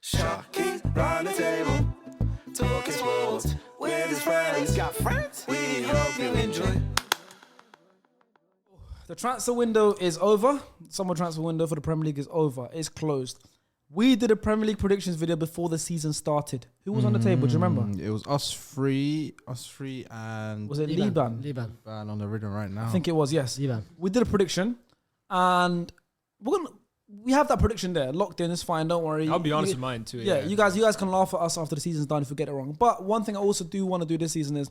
Sharky's round the table, talking sports with his friends. Got friends? We hope you enjoy. The transfer window is over. Summer transfer window for the Premier League is over. It's closed. We did a Premier League predictions video before the season started. Who was on the table? Do you remember? It was us three, and Was it Liban? Liban. on the rhythm right now. I think it was, yes. Liban. We did a prediction, and we have that prediction there locked in. It's fine. Don't worry. I'll be honest with mine too. Yeah, you guys can laugh at us after the season's done if we get it wrong. But one thing I also do want to do this season is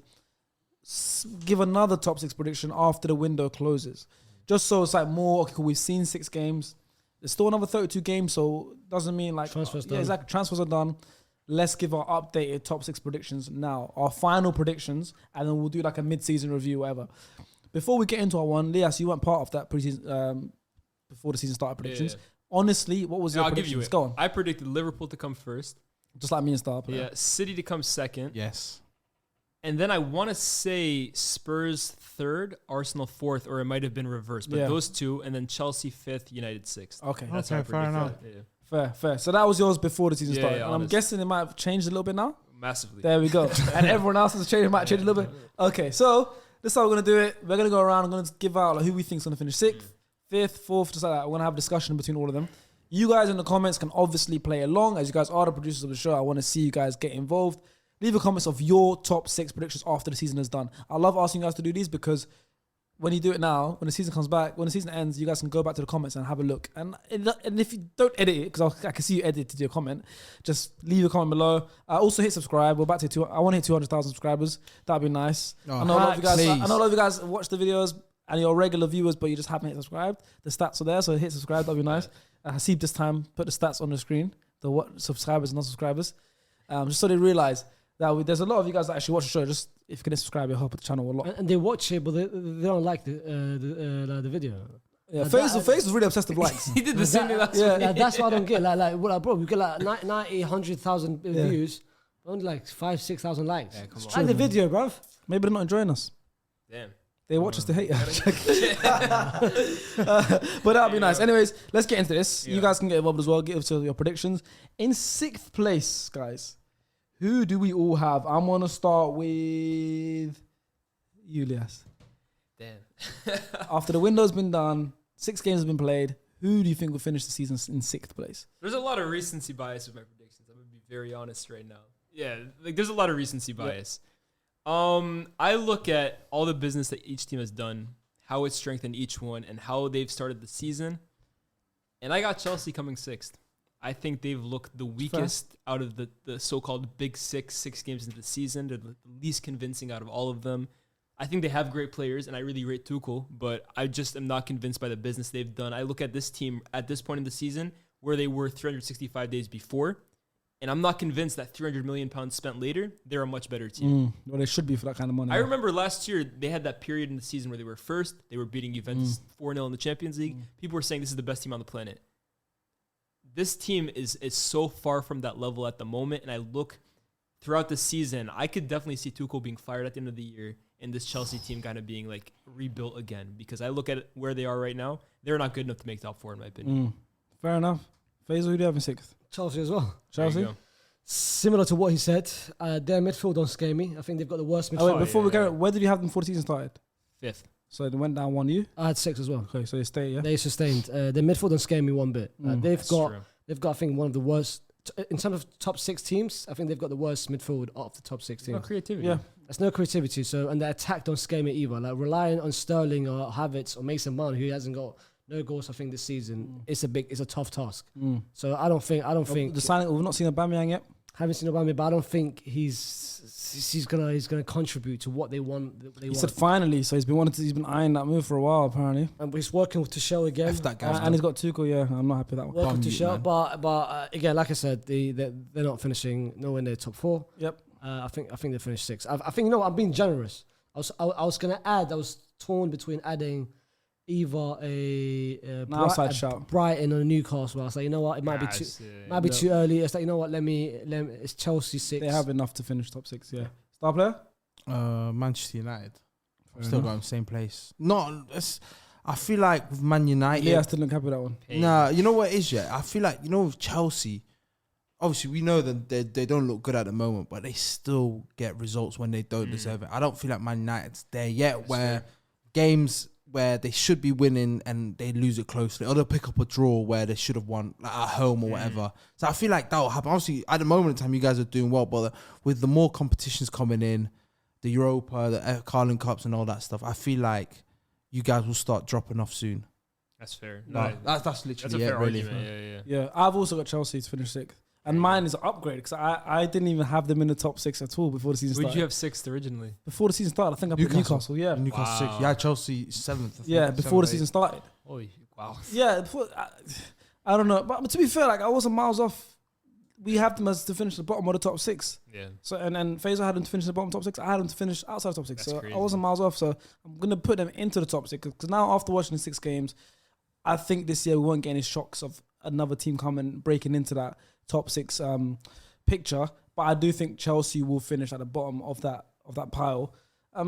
give another top 6 prediction after the window closes. Just so it's like more, okay, cool, we've seen 6 games. There's still another 32 games, so doesn't mean like... Transfers done. Exactly. Transfers are done. Let's give our updated top 6 predictions now. Our final predictions, and then we'll do like a mid-season review, whatever. Before we get into our one, Lias, you weren't part of that preseason, before the season started predictions. Yeah. Honestly, what was your I'll give predictions? you it. Go on. I predicted Liverpool to come first. Just like me and Star. Yeah, City to come second. Yes. And then I want to say Spurs third, Arsenal fourth, or it might have been reversed. But those two, and then Chelsea fifth, United sixth. Okay. That's how I fair predicted enough. it. Yeah. Fair. So that was yours before the season started. yeah, And I'm honest. guessing it might have changed a little bit now. Massively. There we go. And everyone else has changed. It might change a little bit. Okay, so this is how we're going to do it. We're going to go around. I'm going to give out like, who we think is going to finish 6th, 5th, 4th, just like that. We're going to have a discussion between all of them. You guys in the comments can obviously play along. As you guys are the producers of the show, I want to see you guys get involved. Leave a comments of your top 6 predictions after the season is done. I love asking you guys to do these because when you do it now, when the season comes back, when the season ends, you guys can go back to the comments and have a look. And if you don't edit it, because I can see you edited your comment, just leave a comment below. Also hit subscribe. We're about to hit I want to hit 200,000 subscribers. That'd be nice. Oh, I know a lot of you guys. please. I know a lot of you guys watch the videos and you're regular viewers, but you just haven't hit subscribed. The stats are there, so hit subscribe. That'd be nice. Hasib this time put the stats on the screen, the what subscribers and non-subscribers, just so they realize that there's a lot of you guys that actually watch the show. Just if you can subscribe, it'll help the channel a lot. And they watch it, but they don't like the video. Yeah, Face was really obsessed with likes. He did the same thing last week. Like, that's what I don't get. Like, bro, we get like 90, 100,000 views, only like 5,000, 6,000 likes. Yeah, come on. Like the video, bro. Maybe they're not enjoying us. Damn. They watch us to hate us. But that'd be nice. Anyways, let's get into this. You guys can get involved as well. Give us your predictions. In 6th place, guys, who do we all have? I'm going to start with Julius. Damn. After the window's been done, 6 games have been played, who do you think will finish the season in 6th place? There's a lot of recency bias with my predictions. I'm going to be very honest right now. Yeah, like there's a lot of recency bias. I look at all the business that each team has done, how it's strengthened each one, and how they've started the season. And I got Chelsea coming 6th. I think they've looked the weakest out of the so-called big 6 games into the season. They're the least convincing out of all of them. I think they have great players, and I really rate Tuchel, but I just am not convinced by the business they've done. I look at this team at this point in the season where they were 365 days before, and I'm not convinced that £300 million spent later, they're a much better team. Well, they should be for that kind of money. I remember last year, they had that period in the season where they were first. They were beating Juventus 4-0 in the Champions League. People were saying this is the best team on the planet. This team is so far from that level at the moment, and I look throughout the season, I could definitely see Tuchel being fired at the end of the year and this Chelsea team kind of being like rebuilt again, because I look at where they are right now, they're not good enough to make top 4 in my opinion. Fair enough. Faisal, who do you have in 6th? Chelsea as well. Chelsea? Similar to what he said, their midfield don't scare me. I think they've got the worst midfield. Oh, wait, before we go, where did you have them before the season started? 5th. So they went down 1 you? I had 6 as well. Okay, so they stay, yeah? They sustained. Their midfield don't scare me one bit. They've got, I think, one of the worst. In terms of top 6 teams, I think they've got the worst midfield of the top 6 teams. No creativity. Yeah. There's no creativity. So, and the attack don't scare me either. Like relying on Sterling or Havertz or Mason Mount, who hasn't got no goals, I think, this season, it's a tough task. So I don't think The signing, we've not seen Aubameyang yet. Haven't seen Aubameyang, but I don't think he's gonna contribute to what they want. He said finally, so he's been eyeing that move for a while apparently. And he's working with Tuchel again. F that guy's And he's got Tuchel, yeah. I'm not happy with that one. Working with Tuchel, but again, like I said, they're not finishing nowhere near top 4. Yep. I think they finished 6th. I think, you know what, I'm being generous. I was gonna add. I was torn between adding either a outside shout. Brighton or Newcastle. I was like, you know what, it might be too early. It's like, you know what, let me it's Chelsea 6. They have enough to finish top 6, yeah. Star player? Manchester United. Still got them same place. I feel like with Man United. Yeah, I still don't happy with that one. Nah, you know what it is, yeah? I feel like, with Chelsea, obviously we know that they don't look good at the moment, but they still get results when they don't deserve it. I don't feel like Man United's there yet, where games where they should be winning and they lose it closely, or they'll pick up a draw where they should have won, like at home or whatever. So I feel like that will happen. Obviously, at the moment in time, you guys are doing well, but with the more competitions coming in, the Europa, the Carling Cups and all that stuff, I feel like you guys will start dropping off soon. That's fair. That's literally That's a fair really. argument. Yeah, I've also got Chelsea to finish 6th. And mine is an upgrade because I didn't even have them in the top 6 at all before the season started. Would you have 6th originally? Before the season started, I think I put Newcastle. Yeah, Newcastle 6. Yeah, Chelsea 7th. yeah, before the season started. Oh, wow. Yeah, before, I don't know, but to be fair, like I wasn't miles off. We have them as to finish the bottom of the top 6. Yeah. So and Faisal had them to finish the bottom top 6. I had them to finish outside the top 6. That's so crazy. I wasn't miles off. So I'm gonna put them into the top 6 because now after watching the 6 games, I think this year we won't get any shocks of another team coming breaking into that top 6 picture. But I do think Chelsea will finish at the bottom of that pile.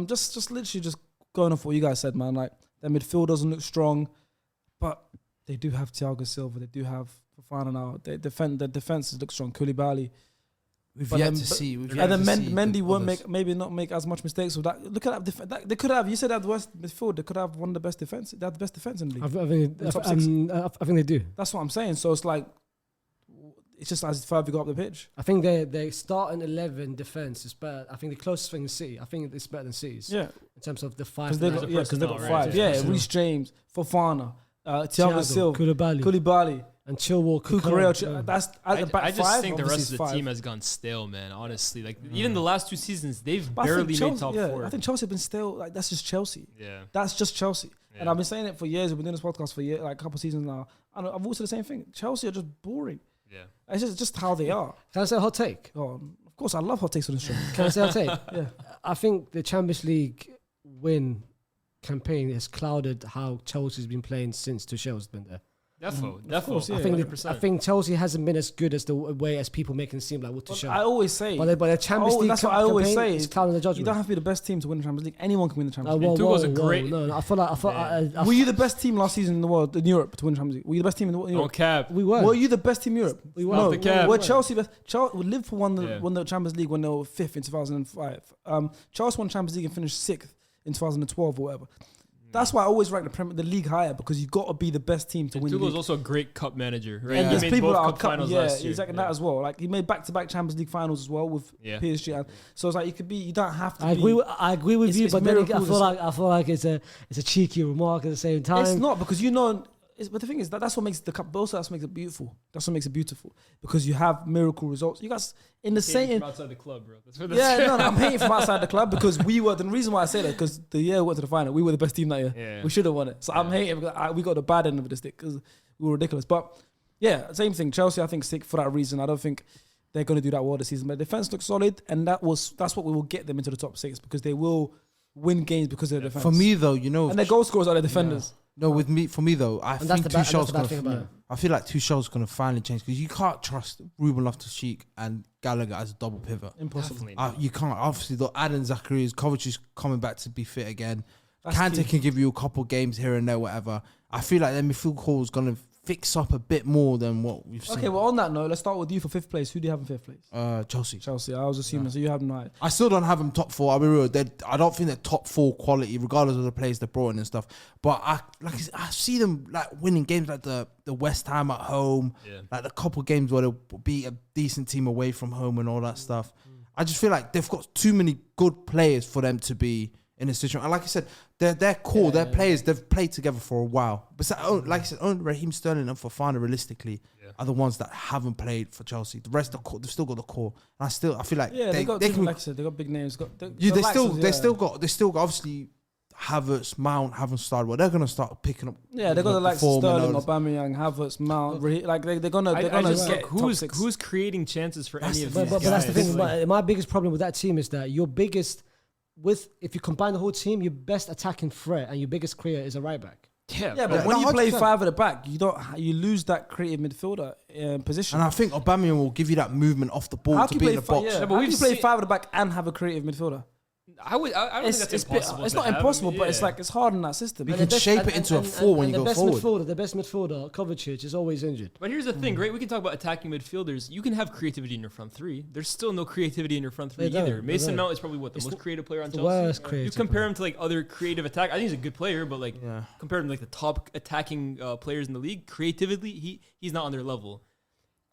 Just literally just going off what you guys said, man. Like their midfield doesn't look strong, but they do have Thiago Silva. They do have Fofana now. The defenses look strong. Koulibaly. We've But yet then- to see. And then Mendy won't maybe not make as much mistakes with that. Look at that. They could have. You said they had the worst midfield. They could have one of the best defense. They have the best defense in the league. I top 6. think they do. That's what I'm saying. So it's like it's just as far as you go up the pitch. I think they starting 11 defense is better. I think the closest thing is City. I think it's better than City's. Yeah, In terms of the 5. because they got personnel, right? 5. Yeah, Personnel. Reece James, Fofana, Thiago Silva, Koulibaly, Koulibaly, and Chilwell. Cucurella. That's at the back I just 5. think the rest of the obviously team has gone stale, man. Honestly, like even the last 2 seasons, they've But I think barely made Chelsea- top yeah, 4. I think Chelsea have been still like that's just Chelsea. Yeah. That's just Chelsea. And Yeah. I've been saying it for years. We've been doing this podcast for years, like a couple of seasons now. And I've always said the same thing. Chelsea are just boring. Yeah. It's just how they are. Can I say a hot take? Oh, of course, I love hot takes on this show. Can I say a hot take? Yeah. I think the Champions League win campaign has clouded how Chelsea's been playing since Tuchel's been there. Defo. course, yeah. I think Chelsea hasn't been as good as the way as people make it seem like with Tuchel. I always say, But the Champions League that's what I always campaign say. is clouding the You judgment. don't have to be the best team to win the Champions League. Anyone can win the Champions League. Tuchel's a great- No, I feel like Were you the best team last season in the world, in Europe, to win the Champions League? Were you the best team in the world? Don't cap. we were. Were you the best team in Europe? We were. No, the cap. were Chelsea best? Liverpool won Yeah. the Champions League when they were 5th in 2005. Chelsea won Champions League and finished 6th in 2012 or whatever. That's why I always rank the league higher because you got to be the best team to And win the Tuchel's league. also a great cup manager, right? And He there's made people both that are cup finals last year. exactly that as well. Like he made back-to-back Champions League finals as well with Yeah. PSG. So it's like you don't have to. I agree with It's- you, it's but then I miracles. feel like it's a cheeky remark at the same time. It's not because but the thing is that's what makes the cup. But also that's what makes it beautiful. That's what makes it beautiful because you have miracle results. You guys in the same. From outside the club, bro. That's what Yeah, no, I'm hating from outside the club because we were. The reason why I say that because the year we went to the final, we were the best team that year. Yeah. We should have won it. So I'm hating because we got the bad end of the stick because we were ridiculous. But yeah, same thing. Chelsea, I think, sick for that reason. I don't think they're going to do that well this season. But defense looks solid, and that's what we will get them into the top 6 because they will win games because of their defense. For me though, you know, and their goal scorers are their defenders. no, for me though, I And that's think the bad Tuchel's thing about it. I feel like Tuchel's gonna finally change because you can't trust Ruben Loftus-Cheek and Gallagher as a double pivot. Impossible. Definitely not. You can't. Obviously, though, Aden Zacharias, Kovac is coming back to be fit again. That's Kante key. can give you a couple games here and there, whatever. I feel like their midfield core is gonna fix up a bit more than what we've seen. Okay, well on that note, let's start with you for 5th place. Who do you have in 5th place? Chelsea. Chelsea. I was assuming so. You have them right. I still don't have them top 4. I'll be real. I don't think they're top 4 quality, regardless of the players they brought in and stuff. But I see them like winning games like the West Ham at home, like the couple games where they'll beat a decent team away from home and all that stuff. I just feel like they've got too many good players for them to be in a situation. And like I said, they're cool. They're players. They've played together for a while. But like I said, only Raheem Sterling and Fofana realistically are the ones that haven't played for Chelsea. The rest, they've still got the core. And I feel like Yeah, they got can. like I said, they got big names. They still got obviously Havertz, Mount haven't started. Well, they're gonna start picking up. Yeah, they got the likes of form and Sterling, all this. Aubameyang, Havertz, Mount. Like they're gonna. I just get get top 6. who's creating chances for any of But these but guys. that's the thing. Like, My biggest problem with that team is that if you combine the whole team, your best attacking threat and your biggest creator is a right back. Yeah, bro. but when No, you play 100%. 5 at the back, you lose that creative midfielder position. And I think Aubameyang will give you that movement off the ball How to can be you in play the box. Yeah, but how can we've you play seen- 5 at the back and have a creative midfielder? I don't think that's impossible. It's to not have. impossible, but it's Yeah. like it's hard in that system. You can shape it into a 4 when you go forward. The best midfielder, Kovacic, is always injured. But here's the thing, right? We can talk about attacking midfielders. You can have creativity in your front three. There's still no creativity in your front three They don't, either. they Mason don't. Mount is probably the most creative player on Chelsea. worst creative You compare player. him to like other creative attack. I think he's a good player, but like Yeah. compared to like the top attacking players in the league, creatively, he's not on their level.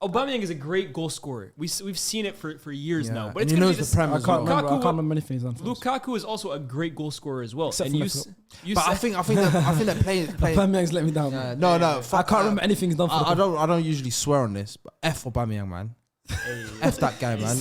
Aubameyang is a great goal scorer. We've seen it for years now. But and it's he gonna knows be the this, Prem I as can't well. remember. I can't remember many things. Lukaku is also a great goal scorer as well. Except And for you But I said- think that playing. Aubameyang's let me down. man. No, I can't remember anything he's done for. I don't usually swear on this, but F Aubameyang, man. F that guy, man.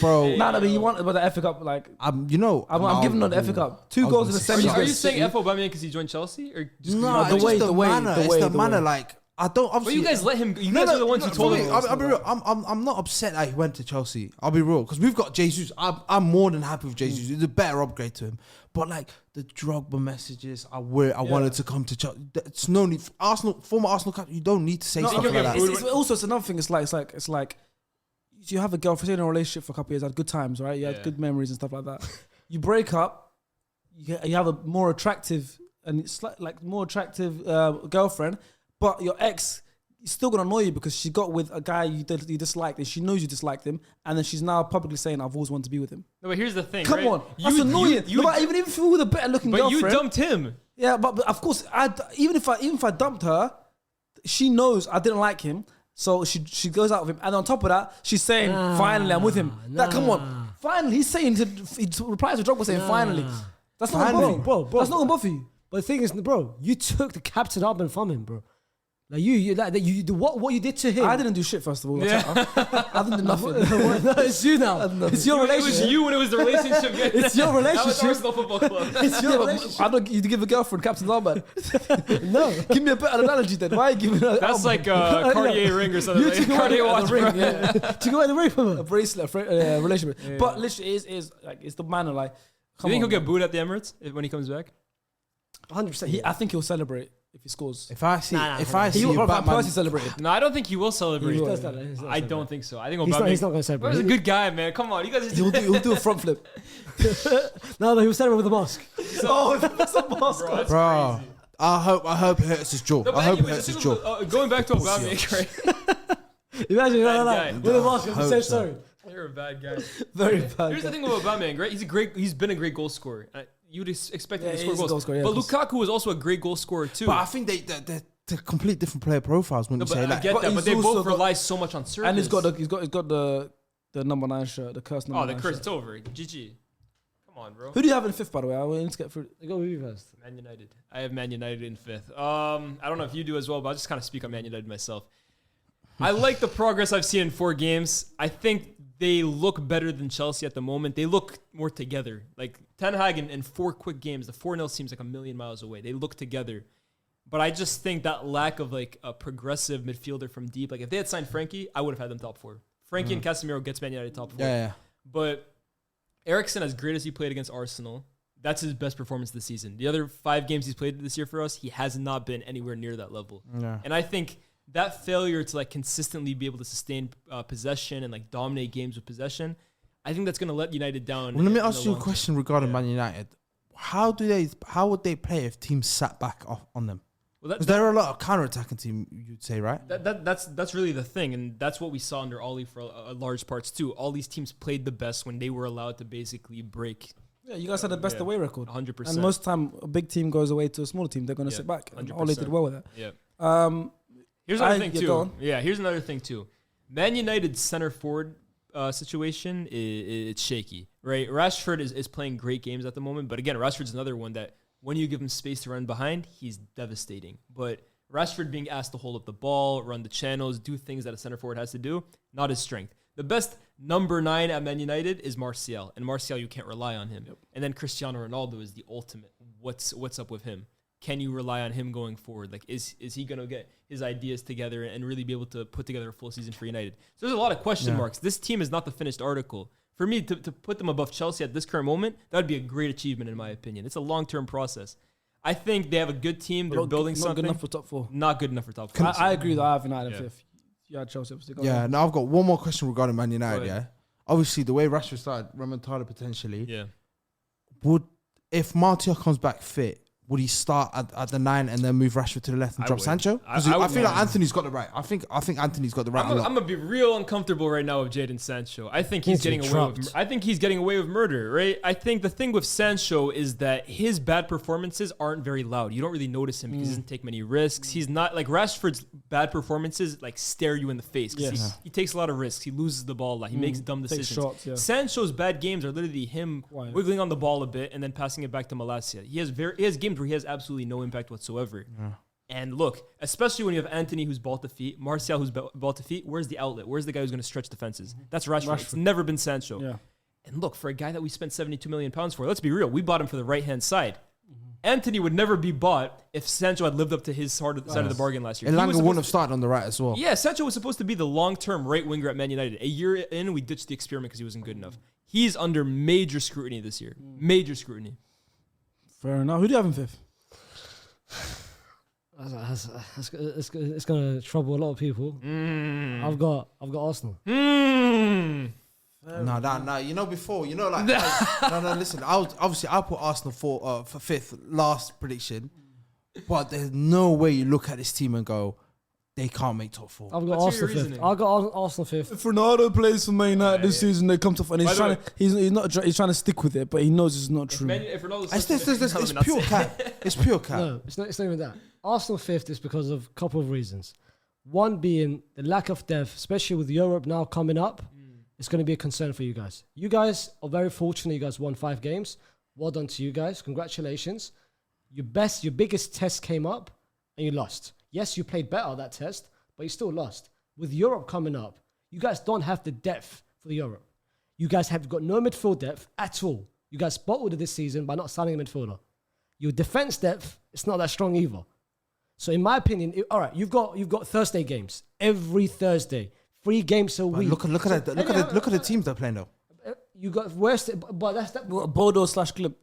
Bro, Nah, but you want about the FA Cup? Like I'm giving him the FA Cup. 2 goals in the I was semi. gonna Are you City. saying F Aubameyang because he joined Chelsea, or just 'cause No, you it's the way- just the way- manner. the It's way- the the manner. way. Like I don't. But Obviously, you guys let him. You guys are the ones who told him. I'll be real. I'm not upset that he went to Chelsea. I'll be real because we've got Jesus. I'm more than happy with Jesus. It's a better upgrade to him. But like the Drogba messages, I wanted to come to Chelsea. It's no need. Former Arsenal captain. You don't need to say No, stuff you'll like get that. booed. it's another thing. It's like you have a girlfriend, you're in a relationship for a couple of years, had good times, right? You had Yeah. good memories and stuff like that. You break up, you have a more attractive and it's like more attractive girlfriend, but your ex is still gonna annoy you because she got with a guy you disliked and she knows you disliked him, and then she's now publicly saying, "I've always wanted to be with him." No, but here's the thing. Come right? on, that's annoying. You, No, but even if you were with a better looking but girlfriend, you dumped him. yeah, but of course, even if I dumped her, she knows I didn't like him, so she goes out with him, and on top of that, she's saying, "Finally, I'm with him." Like, come on, finally, he's saying he replies to Drogba saying, "Finally." That's not gonna bother you. Bro. That's not gonna bother you. But the thing is, bro, you took the captain armband from him, bro. Like you what you did to him. I didn't do shit. First of all, Yeah. I didn't do nothing. No, it's you now. It's your It was relationship. you when it was the relationship. It's your That was relationship. Arsenal Football Club. It's your Yeah, but relationship. I don't. You give a girlfriend captain's armband. No. Give me a better analogy then. Why are you giving her? That's armband? like a Cartier ring or something. You Like took away Cartier the watch. ring. bro. Yeah. To go away the ring from A her. bracelet, relationship. But literally, is like it's the manner. Like, You come think on, he'll get booed at the Emirates when he comes back? 100%. I think he'll celebrate if he scores. If I see, Nah, if I He see will a probably Batman, personally celebrate it. No, I don't think he will celebrate. He will. Does that, he's not I don't think so. I think He's Aubameyang. not going to He's celebrate. a good guy, man. Come on, you guys. He'll do a front flip. No, he was celebrating with the mask. Oh, that's a mask. Bro, that's bro. crazy. I hope it hurts his jaw. No, but I hope it anyways, hurts the his thing jaw. was, going back to Aubameyang, right? Imagine Bad that guy. with a mask. I I'm hope so so. sorry. You're a bad guy. Very bad. Here's the thing with Aubameyang, right? He's been a great goal scorer. You'd expect him Yeah, to he score is a goals. goal scorer, yeah, but of course. Lukaku was also a great goal scorer too. But I think they're complete different player profiles when No, you but say I that. get But that, but he's they both also got- rely so much on service. And he's got the number 9 shirt, the cursed number oh, the 9 curse. shirt. It's over. GG. Come on, bro. Who do you have in fifth, by the way? I want to get through. Go with you first. Man United. I have Man United in fifth. I don't know if you do as well, but I'll just kind of speak on Man United myself. I like the progress I've seen in 4 games. I think they look better than Chelsea at the moment. They look more together. Like Ten Hag in 4 quick games, the 4-0 seems like a million miles away. They look together. But I just think that lack of like a progressive midfielder from deep, like if they had signed Frankie, I would have had them top 4. Frankie and Casemiro gets Man United top 4. Yeah. But Eriksen, as great as he played against Arsenal, that's his best performance this season. The other 5 games he's played this year for us, he has not been anywhere near that level. Yeah. And I think that failure to like consistently be able to sustain possession and like dominate games with possession, I think that's going to let United down. Well, let me in ask the you a long question term. regarding Yeah. Man United. How would they play if teams sat back off on them? Well, Because they're a lot of counter-attacking team, you'd say, right? that's really the thing, and that's what we saw under Oli for a large parts too. All these teams played the best when they were allowed to basically break Yeah, you guys had the best Yeah. away record. 100%. And most time, a big team goes away to a smaller team. They're going to Yeah, sit back. And 100%. Ole did well with that. Yeah. Here's another thing yeah, too. go on. Yeah, here's another thing too. Man United's center forward situation is it's shaky, right? Rashford is playing great games at the moment, but again, Rashford's another one that when you give him space to run behind, he's devastating. But Rashford being asked to hold up the ball, run the channels, do things that a center forward has to do, not his strength. The best number 9 at Man United is Martial, and Martial, you can't rely on him. And then Cristiano Ronaldo is the ultimate. What's up with him? Can you rely on him going forward? Like, is he going to get his ideas together and really be able to put together a full season for United? So there's a lot of question marks. This team is not the finished article. For me, to put them above Chelsea at this current moment, that would be a great achievement in my opinion. It's a long-term process. I think they have a good team. They're building not something. good enough for top 4. Not good enough for top 4. I agree that I have United Yeah. in fifth. You had Chelsea. Obviously. Go Yeah. on. Now I've got one more question regarding Man United. Go Yeah. ahead. Obviously, the way Rashford started, remontada potentially. Yeah. if Martial comes back fit, would he start at the 9 and then move Rashford to the left and drop would. Sancho? Because I I would. feel like Anthony's got the right. I think Anthony's got the right. I'm a lot. gonna be real uncomfortable right now with Jadon Sancho. I think he's getting away with. I think he's getting away with murder, right? I think the thing with Sancho is that his bad performances aren't very loud. You don't really notice him because he doesn't take many risks. He's not like Rashford's bad performances like stare you in the face because he takes a lot of risks. He loses the ball a lot. He makes dumb decisions. shots, yeah. Sancho's bad games are literally him wiggling on the ball a bit and then passing it back to Malacia. He has games where he has absolutely no impact whatsoever. And look, especially when you have Anthony who's ball to feet, Martial who's ball to feet, where's the outlet? Where's the guy who's going to stretch defenses? That's Rashford. It's never been Sancho. Yeah. And look, for a guy that we spent 72 million pounds for, let's be real, we bought him for the right-hand side. Anthony would never be bought if Sancho had lived up to his side of the bargain last year. Elanga wouldn't have started on the right as well. Yeah, Sancho was supposed to be the long-term right winger at Man United. A year in, we ditched the experiment because he wasn't good enough. He's under major scrutiny this year. Major scrutiny. Fair enough. Who do you have in fifth? It's gonna trouble a lot of people. I've got Arsenal. No. You know before. You know like no. Listen, I put Arsenal for fifth last prediction, but there's no way you look at this team and go, they can't make top 4. I've got What's your Arsenal fifth. reasoning? I've got Arsenal fifth. If Ronaldo plays for Man United this season, they come to and he's By the trying way- to he's trying to stick with it, but he knows it's not true. If Ronaldo's It's pure cap. It's pure cap. No, it's not even that. Arsenal fifth is because of a couple of reasons. One being the lack of depth, especially with Europe now coming up. It's going to be a concern for you guys. You guys are very fortunate. You guys won 5 games. Well done to you guys. Congratulations. Your biggest test came up and you lost. Yes, you played better that test, but you still lost. With Europe coming up, you guys don't have the depth for the Europe. You guys have got no midfield depth at all. You guys bottled it this season by not signing a midfielder. Your defense depth, it's not that strong either. So in my opinion, all right, you've got Thursday games every Thursday, 3 games a week. Look at the teams they're playing though. You got West, but that's that. Bordeaux/Glimt.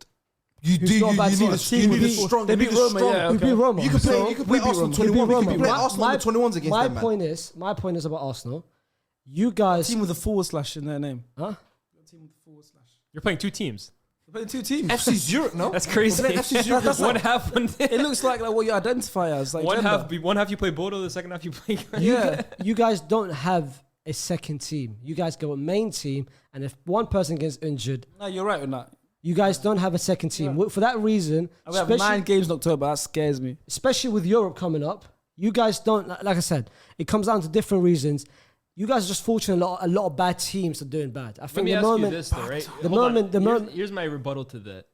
You It's not a bad team. you need a strong. They you beat need a Roma, strong- yeah, We okay. beat Roma. You can play. So You can play we beat Arsenal Roma. 21. We You beat can play Roma. Arsenal under 21s against them, man. My point is about Arsenal. You guys, Team with a / in their name. huh? Team with a / You're playing 2 teams. They're playing 2 teams. FC Zurich, no? That's crazy. FC Zurich. That's one like- half, It looks like what you identify as. Like one gender. half you play Bodo, the second half you play. Yeah. You guys don't have a second team. You guys go a main team, and if one person gets injured, No, you're right with that. you guys don't have a second team. For that reason, We have 9 games in October. That scares me. especially with Europe coming up, you guys don't. Like I said, it comes down to different reasons. You guys are just fortunate. A lot of bad teams are doing bad. I Let think me the ask moment you this, though, right? the Hold on. moment- Here's my rebuttal to that.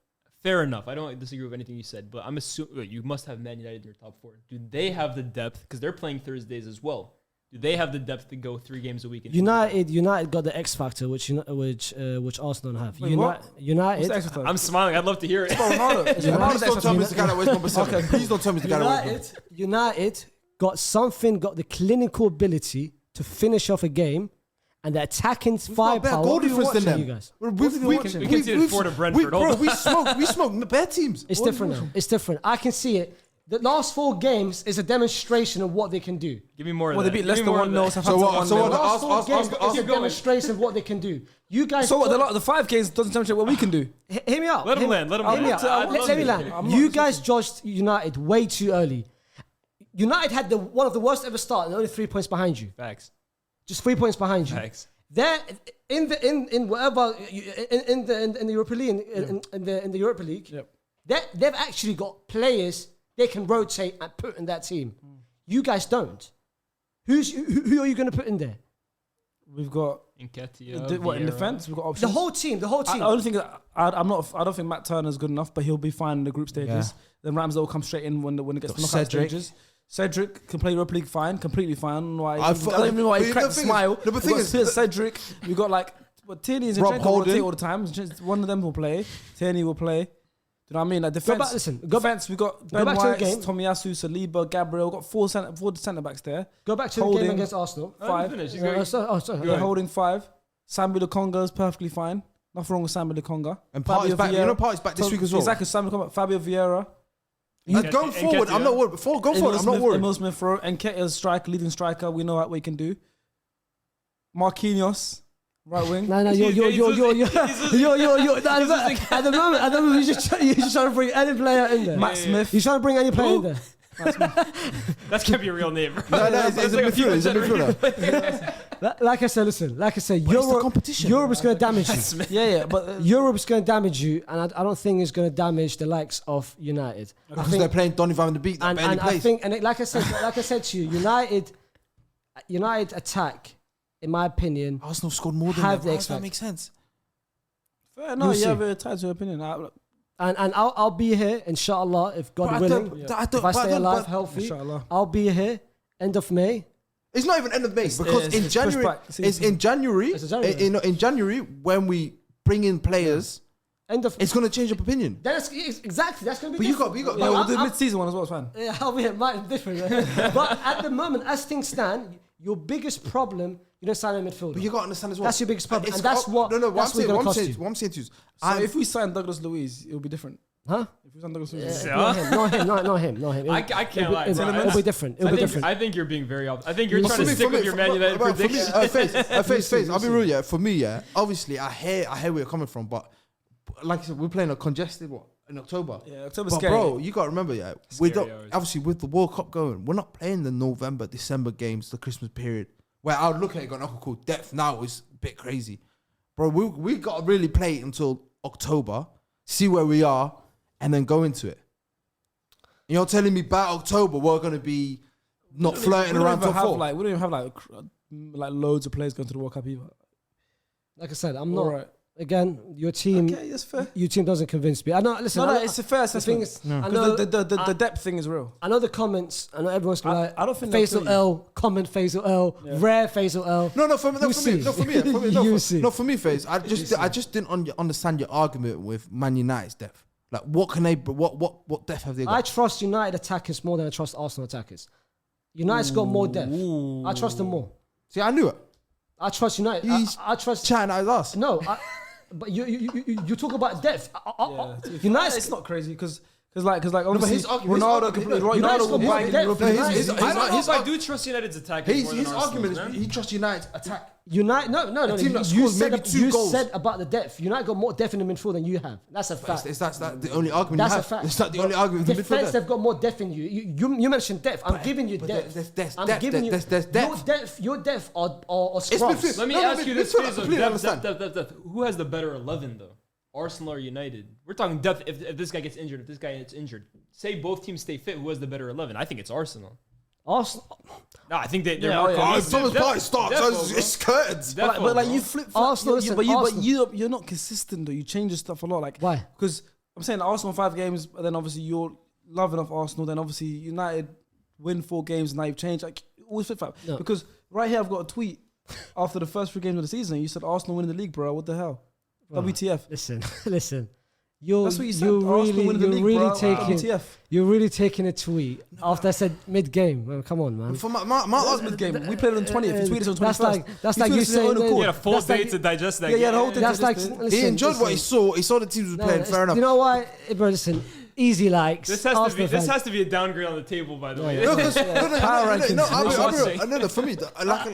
Fair enough. I don't disagree with anything you said, but I'm assuming you must have Man United in your top 4. Do they have the depth? Because they're playing Thursdays as well. Do they have the depth to go 3 games a week? United got the X factor, which Arsenal don't have. Wait, what? United. What's the extra time? I'm smiling. I'd love to hear it. Ronaldo. Please don't tell me it's the guy that weighs number 7. Please don't tell me it's the guy that weighs United got the clinical ability to finish off a game, and the attacking firepower. goal difference than them. You guys. We conceded 4 to Brentford. Hold on. We smoke bad teams. It's different now. It's different. I can see it. The last 4 games is a demonstration of what they can do. Give me more of Well, that. they beat Give me Leicester more of 1-0. that. Southampton what- so 1-0. what- The last 4 games ask- is a demonstration of what they can do. You guys. So what? The 5 games doesn't demonstrate what we can do. Hear me out. Let him land. Let him Hear me land. out. Let me land. You guys judged United way too early. United had one of the worst ever start and only 3 points behind you. Facts. Just 3 points behind you. Facts. They're in the Europa League in the Europa League. Yep. They've actually got players they can rotate and put in that team. You guys don't. Who are you going to put in there? We've got Nketiah, what in Vieira. defense. We've got options. The whole team. The whole I team. only think I don't think Matt Turner's good enough, but he'll be fine in the group stages. Then Ramsdale will come straight in when it gets to knockout Cedric. stages. Cedric can play Europa League fine, completely fine. Why? I I thought- don't even know why but he the cracked a thing is- smile. no, but We've thing got is- Piers, Cedric. We got like Tierney and Rob Zinchenko Holding. rotate all the time. One of them will play. Tierney will play. Do you know what I mean? Like defense. Go defense. We got Ben back to the White, game. Tomiyasu, Saliba, Gabriel. Got 4 centre backs there. Go back to the Holding. game against Arsenal. Five. Finish. Sorry. They're holding 5. Samuel Lukonga is perfectly fine. Nothing wrong with Samuel Lukonga. And Partey's back. You know Partey's back this week as well. Exactly. Samuel Lukonga, Fabio Vieira. Going forward, I'm not worried. Go forward, I'm not worried. Emil Smith Rowe. Nketiah is striker, leading striker. We know what we can do. Marquinhos. Right wing. No, you're. At the moment, you're just trying to bring any player in there. Matt Smith. You're trying to bring any player in there. That can't be a real name. Bro. No, it's a midfielder. It's a midfielder. Like I said, listen. Like I said, But it's the competition. Europe is going to damage you. Yeah, but Europe's going to damage you, and I don't think it's going to damage the likes of United. Because they're playing Donny van de Beek that And barely I plays. think, like I said to you, United attack, in my opinion, Arsenal scored more than Have them. the How does that X-Factor. make sense? fair, no, We'll you see. have a tied to your opinion. and I'll be here, inshallah, if God willing, if I stay alive, healthy, Inshallah. I'll be here end of May. It's not even end of May because it's in pushed January, back. it's in January. It's in January. In January when we bring in players, End of. it's gonna change your opinion. That's exactly. That's going to be. But you different. got. Yeah, we'll do I'm- mid-season one as well. It's fine. Yeah, I'll be might be different. But at the moment, as things stand, your biggest problem, you don't sign a midfielder. But you got to understand as well. That's your biggest problem, It's and that's what. No, that's what's going to cost you. what I'm saying to you is, So if we sign Douglas Luiz, it'll be different. Huh? If we sign Douglas Luiz, Yeah. Not him. I can't lie. bro. It'll be different. It'll be different. I think you're being very. I think you're But trying to stick with your Man United prediction. Face. I'll be real, yeah. For me, yeah. Obviously, I hear where you're coming from, but like I said, we're playing a congested in October. yeah, October's But scary. bro, you got to remember, yeah. We Scary don't hours. obviously with the World Cup going, we're not playing the November, December games, the Christmas period. Where I would look at it going, okay, cool. Depth now is a bit crazy, bro. We got to really play until October, see where we are, and then go into it. You're telling me by October we're gonna be not flirting around top four. We don't even have like loads of players going to the World Cup either. Like I said, I'm not. All right. Again, your team. Okay, that's fair. Your team doesn't convince me. I know. Listen, No, I know, it's a fair the thing assessment. is, I know. The depth thing is real. I know the comments. I know everyone's gonna like. I don't think they'll Faisal kill you. L. Comment Faisal L. Yeah. Rare Faisal L. No, for You me, see. You see. for me, Faze. I just didn't understand your argument with Man United's depth. Like, what can they? What depth have they got? I trust United attackers more than I trust Arsenal attackers. United's got more depth. I trust them more. See, I knew it. I trust United. He's I trust. chatting out his ass. No, but you talk about depth. United, it's not crazy because obviously his argument- Ronaldo his could argument- Ronaldo will United's got buy more depth. European No, teams. his- I don't know his- if I do trust United's attack. His more than argument Arsenal's, is he trusts United's attack. United, no. A team that You scores maybe two you goals. said about the depth. United got more depth in the midfield than you have. That's a fact. Is that the only argument That's you a have? fact. It's not the only argument. in the Defense, midfield. they've got more depth in you. You mentioned depth. I'm giving you but depth. there's I'm depth, giving you there's depth. Your depth or It's scrubs. midfield. Let me No, ask you this: midfield, I Faisal, completely understand. depth. Who has the better 11 though? Arsenal or United? We're talking depth. If this guy gets injured, if this guy gets injured, say both teams stay fit, who has the better 11? I think it's Arsenal. Arsenal. No, I think they're Yeah, more. oh, yeah. Oh, cohesive. if Thomas Depth- Partey starts, depth, it's curtains. bro. Depth, But like bro. you flip Arsenal, but listen, you're not consistent though. You change your stuff a lot. Like Why? Because I'm saying Arsenal 5 games, but then obviously you're loving off Arsenal. Then obviously United win 4 games, and now you've changed. Like always flip flop. No. Because right here I've got a tweet after the first 3 games of the season. You said Arsenal winning the league, bro. What the hell? WTF? Listen. You're That's what you said. Arsenal winning the league, bro. WTF? You're really taking a tweet after I said mid game. Well, come on, man. For my That argument, game. We played it on 20th. You tweeted it on 21st. That's You like tweeted you it on your own saying. accord. He had a full That's day like- to digest that. Yeah, the whole game. thing. That's like Listen, he enjoyed what he saw. He saw the teams was playing. Fair enough. You know why, bro? Listen, easy likes. This has to Arsenal be. This fans. has to be a downgrade on the table, by the way. No, because Power rankings. no, for me,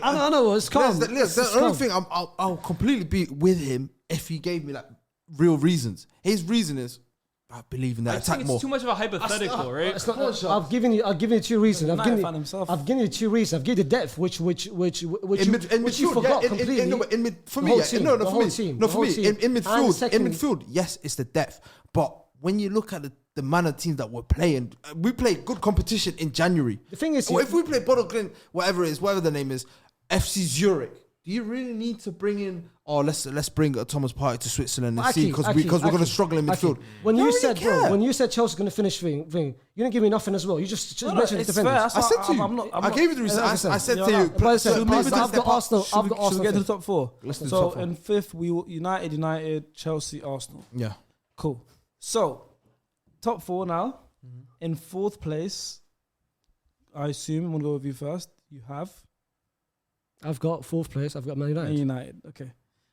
I know. It's calm. the only thing I'll completely be with him if he gave me like real reasons. His reason is I believe in that I think attack it's more. too much of a hypothetical, right? It's not, I've given you 2 reasons. United fan himself. I've given you 2 reasons. I've given you the depth, which you midfield, forgot yeah, completely. for The me, whole yeah, team, no, the for whole me, team, no, the for whole me, team. in And midfield, secondly- yes, it's the depth, but when you look at the manner of teams that we're playing, we play good competition in January. The thing is, Or if we play Bodo Glimt, whatever the name is, FC Zurich, do you really need to bring in? Oh, let's bring Thomas Partey to Switzerland and see because we're going to struggle in midfield. When You you don't said, really care. bro, when you said Chelsea's going to finish thing, you didn't give me nothing as well. You just mentioned it's defenders. fair. I said to you, I'm I gave you the reason. I said to you, But listen, certain players I've got Arsenal. I've got Should we Arsenal. get to the fifth. top 4? Let's do the So top four. in 5th, United, Chelsea, Arsenal. Yeah. Cool. So top 4 now. In 4th place, I assume I'm gonna go with you first. You have I've got 4th place. I've got Man United. United. Okay.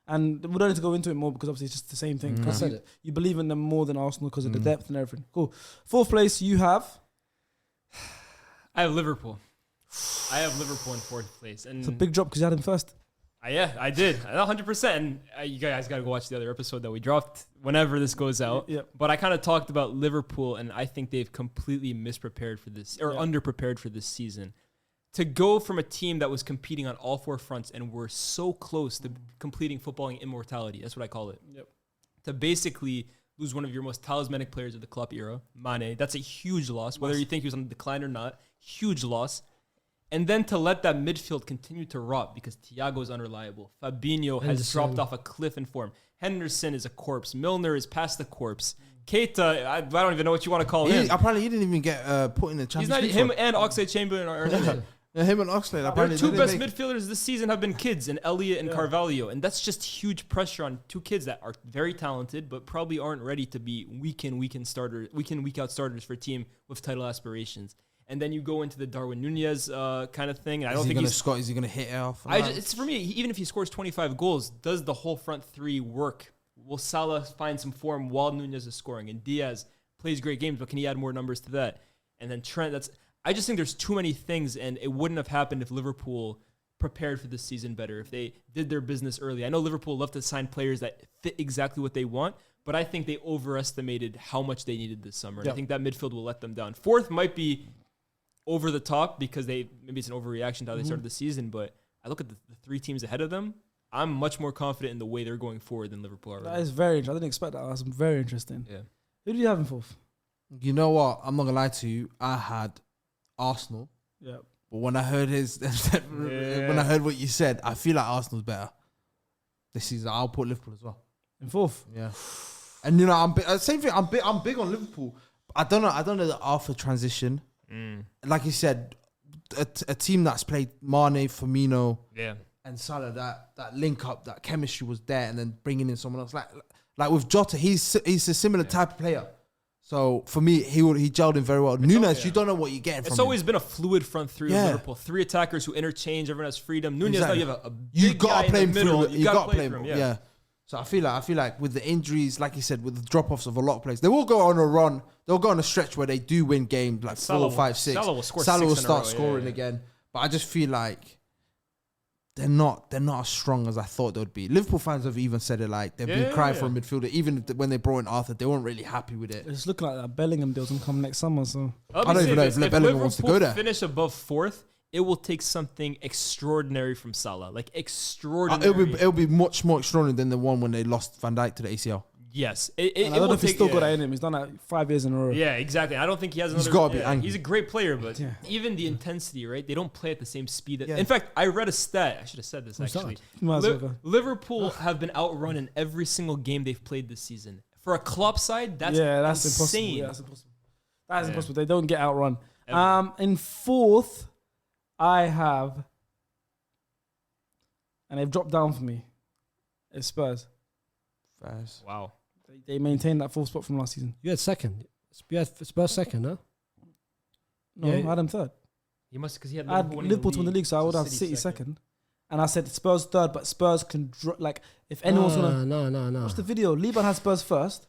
And we don't need to go into it more because obviously it's just the same thing. I 'Cause said you, it. you believe in them more than Arsenal because of the depth and everything. Cool. 4th place, you have. I have Liverpool. I have Liverpool in 4th place, and It's a big drop because you had him first. Yeah, I did. 100%. And you guys got to go watch the other episode that we dropped whenever this goes out. Yep. But I kind of talked about Liverpool, and I think they've completely misprepared for this, or underprepared for this season. To go from a team that was competing on all 4 fronts and were so close to completing footballing immortality, that's what I call it, to basically lose one of your most talismanic players of the club era, Mane, that's a huge loss, whether you think he was on the decline or not, huge loss. And then to let that midfield continue to rot because Thiago is unreliable. Fabinho has dropped off a cliff in form. Henderson is a corpse. Milner is past the corpse. Keita, I don't even know what you want to call him. Apparently, he didn't even get put in the He's Champions not League. him and Oxlade-Chamberlain are in it. Yeah, him and Oxlade. Our Apparently, two they best didn't make- midfielders this season have been kids, and Elliott and Carvalho, and that's just huge pressure on 2 kids that are very talented, but probably aren't ready to be week in, week out starters for a team with title aspirations. And then you go into the Darwin Nunez kind of thing. And I don't think he's Scott. Is he gonna hit it off? it's for me. Even if he scores 25 goals, does the whole front 3 work? Will Salah find some form while Nunez is scoring? And Diaz plays great games, but can he add more numbers to that? And then Trent. I just think there's too many things, and it wouldn't have happened if Liverpool prepared for this season better. If they did their business early. I know Liverpool love to sign players that fit exactly what they want, but I think they overestimated how much they needed this summer. And I think that midfield will let them down. 4th might be over the top because maybe it's an overreaction to how they started the season, but I look at the 3 teams ahead of them. I'm much more confident in the way they're going forward than Liverpool are. That is very interesting. I didn't expect that. That's very interesting. Yeah. Who do you have in 4th? You know what? I'm not gonna lie to you. I had Arsenal, Yeah. but when I heard when I heard what you said, I feel like Arsenal's better this season. I'll put Liverpool as well. In 4th? Yeah, and you know, same thing. I'm big on Liverpool. I don't know the Arthur transition. Like you said, a team that's played Mane, Firmino, and Salah, that link up, that chemistry was there, and then bringing in someone else like with Jota, he's a similar type of player. So for me, he gelled in very well. Nunez, you don't know what you're getting from him. It's always been a fluid front 3 of Liverpool. 3 attackers who interchange. Everyone has freedom. Nunez, now you have a big guy in the middle. You got to play him. Yeah. So I feel like with the injuries, like you said, with the drop-offs of a lot of players, they will go on a run. They'll go on a stretch where they do win games like Salah 4, 5, 6. Salah will score. Salah 6 will in a start row, scoring again. But I just feel like they're not as strong as I thought they would be. Liverpool fans have even said it, like they've been crying for a midfielder. Even when they brought in Arthur, they weren't really happy with it. It's looking like that Bellingham deal's gonna come next summer. So I don't even know if Bellingham wants to go there. Finish above 4th, it will take something extraordinary from Salah, like extraordinary. It'll be much more extraordinary than the one when they lost Van Dijk to the ACL. Yes, I don't know if he's still got that in him. He's done that 5 years in a row. Yeah, exactly. I don't think he has another. He's got to be angry. He's a great player, but even the intensity, right? They don't play at the same speed. In fact, I read a stat. I should have said this actually. Liverpool have been outrun in every single game they've played this season. For a club side, that's insane. Impossible. That's impossible. They don't get outrun. In 4th, I have, and they've dropped down for me, it's Spurs. Wow. They maintained that 4th spot from last season. You had 2nd. You had Spurs 2nd, no? No, I had them 3rd. He must, because he had I had Liverpool to win the league, so I would have City 2nd. And I said Spurs 3rd, but Spurs can if anyone's gonna No. watch the video. Liban had Spurs 1st.